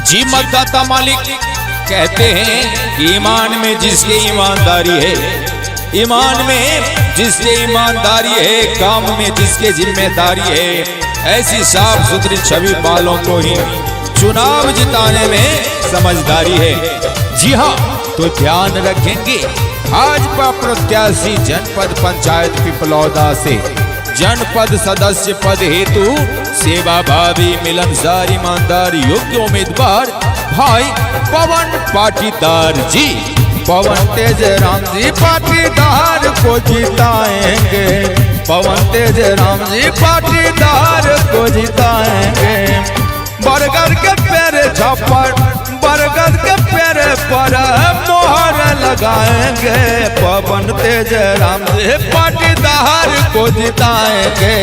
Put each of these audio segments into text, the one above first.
जी मतदाता मालिक कहते हैं ईमान में जिसके ईमानदारी है, ईमान में जिसके ईमानदारी है, काम में जिसके जिम्मेदारी है, ऐसी साफ सुथरी छवि वालों को ही चुनाव जिताने में समझदारी है। जी हाँ, तो ध्यान रखेंगे भाजपा प्रत्याशी जनपद पंचायत पिपलौदा से जनपद सदस्य पद हेतु सेवा भावी मिलनसार ईमानदार योग्य उम्मीदवार भाई पवन पाटीदार जी, पवन तेज राम जी पाटीदार को जिताएंगे, पवन तेज राम जी पाटीदार को जिताएंगे। बरगद के पेड़ छापर, बरगद के पेड़ पर मोहर लगाएंगे, पवन तेज राम जी पाटीदार को जिताएंगे,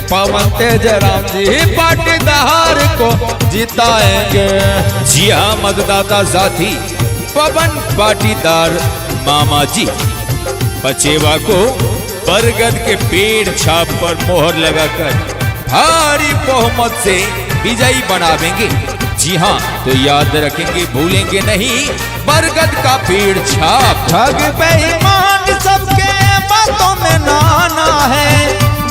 पवन तेज राम जी पाटीदार को जिताएंगे। जी हाँ मतदाता साथी, पवन पाटीदार मामा जी बचेवा को बरगद के पेड़ छाप पर मोहर लगाकर भारी बहुमत से विजयी बनावेंगे। जी हाँ, तो याद रखेंगे, भूलेंगे नहीं बरगद का पेड़ छाप। ठग बेईमान सबके बातों में ना आना है,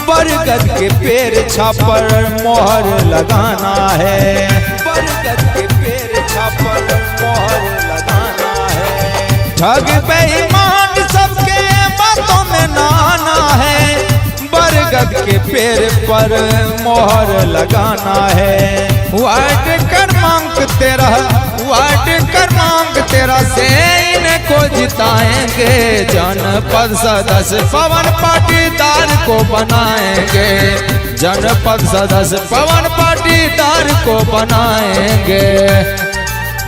बरगद के पेड़ छाप पर मोहर लगाना है, बरगद के पेड़ छाप पर मोहर लगाना है। ठग बेईमान सबके बातों में ना आना है, बरगद के पेड़ पर मोहर लगाना है। वार्ड क्रमांक 13, वार्ड क्रमांक 13 से इनको जिताएंगे, जनपद सदस्य पवन पाटीदार को बनाएंगे, जनपद सदस्य पवन पाटीदार को बनाएंगे।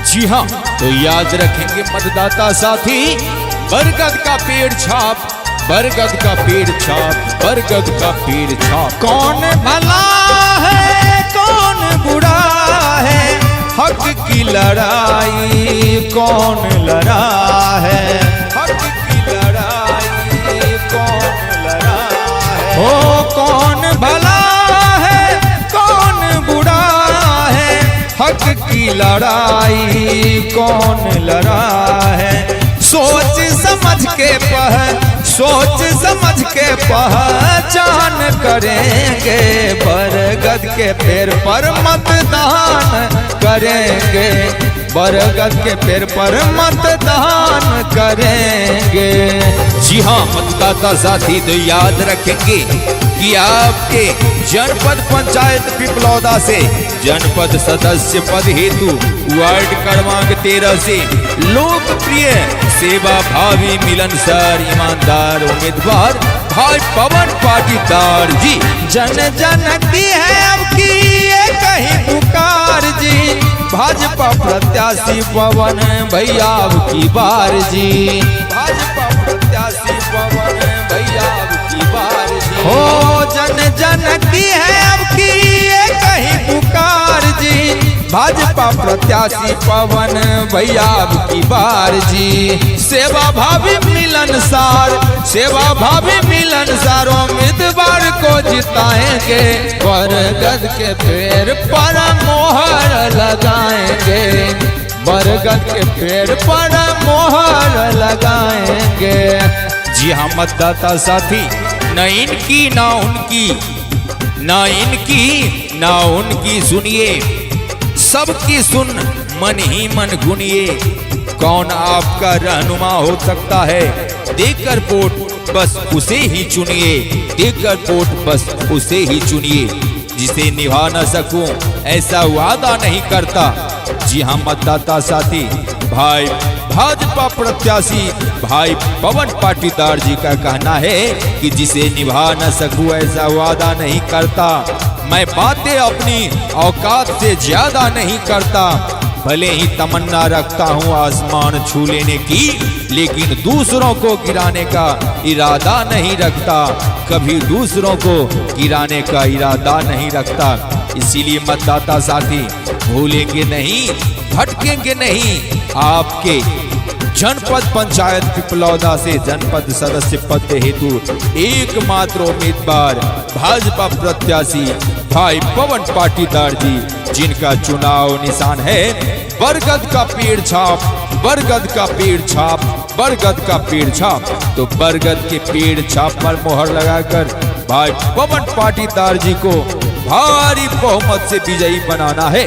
जी हाँ, तो याद रखेंगे मतदाता साथी, बरगद का पेड़ छाप, बरगद का पेड़ छाप, बरगद का पेड़ छाप। कौन भला है कौन बुरा है, हक की लड़ाई कौन लड़ा है, हक की लड़ाई कौन लड़ा है। ओ कौन भला है कौन बुरा है, हक की लड़ाई कौन लड़ा है। सोच समझ के सोच समझ के पहचान करेंगे, बरगद के पेड़ पर मतदान करेंगे, बरगद के पेड़ पर मतदान करेंगे। जी हाँ मतदाता साथी, तो याद रखेंगे कि आपके जनपद पंचायत पिपलौदा से जनपद सदस्य पद हेतु वार्ड क्रमांक 13 से लोकप्रिय सेवा भावी मिलनसार ईमानदार उम्मीदवार भाई पवन पाटीदार जी। जन जन की है अब की ये कहीं पुकार जी, भाजपा प्रत्याशी पवन भैया अब की बार जी, भाजपा प्रत्याशी पवन भैया अब की बार जी। हो जन जन की है अब की ये कहीं पुकार जी, भाजपा प्रत्याशी पवन भैया अब की बार जी। सेवा भावी मिलनसार, सेवा भावी मिलनसार उम्मीदवार को जिताएंगे, बरगद के पेड़ पर मोहर लगाएंगे, बरगद के पेड़ पर मोहर लगाएंगे। जी हाँ मतदाता साथी, न इनकी ना उनकी, ना इनकी ना उनकी सुनिए, सबकी सुन मन ही मन गुनिए। कौन आपका रहनुमा हो सकता है, देकर वोट बस उसे ही चुनिए, देकर वोट बस उसे ही चुनिए। जिसे निभा न सकूं ऐसा वादा नहीं करता। जी हाँ मतदाता साथी, भाई भाजपा प्रत्याशी भाई पवन पाटीदार जी का कहना है कि जिसे निभा न सकूं ऐसा वादा नहीं करता। मैं बातें अपनी औकात से ज्यादा नहीं करता, भले ही तमन्ना रखता हूँ आसमान छू लेने की, लेकिन दूसरों को गिराने का इरादा नहीं रखता, कभी दूसरों को गिराने का इरादा नहीं रखता। इसीलिए मतदाता साथी, भूलेंगे नहीं, भटकेंगे नहीं, आपके जनपद पंचायत पिपलौदा से जनपद सदस्य पद हेतु एकमात्र उम्मीदवार भाजपा प्रत्याशी भाई पवन पाटीदार जी, जिनका चुनाव निशान है बरगद का पेड़ छाप, बरगद का पेड़ छाप, बरगद का पेड़ छाप। तो बरगद के पेड़ छाप पर मोहर लगाकर भाई पवन पाटीदार जी को भारी बहुमत से विजयी बनाना है।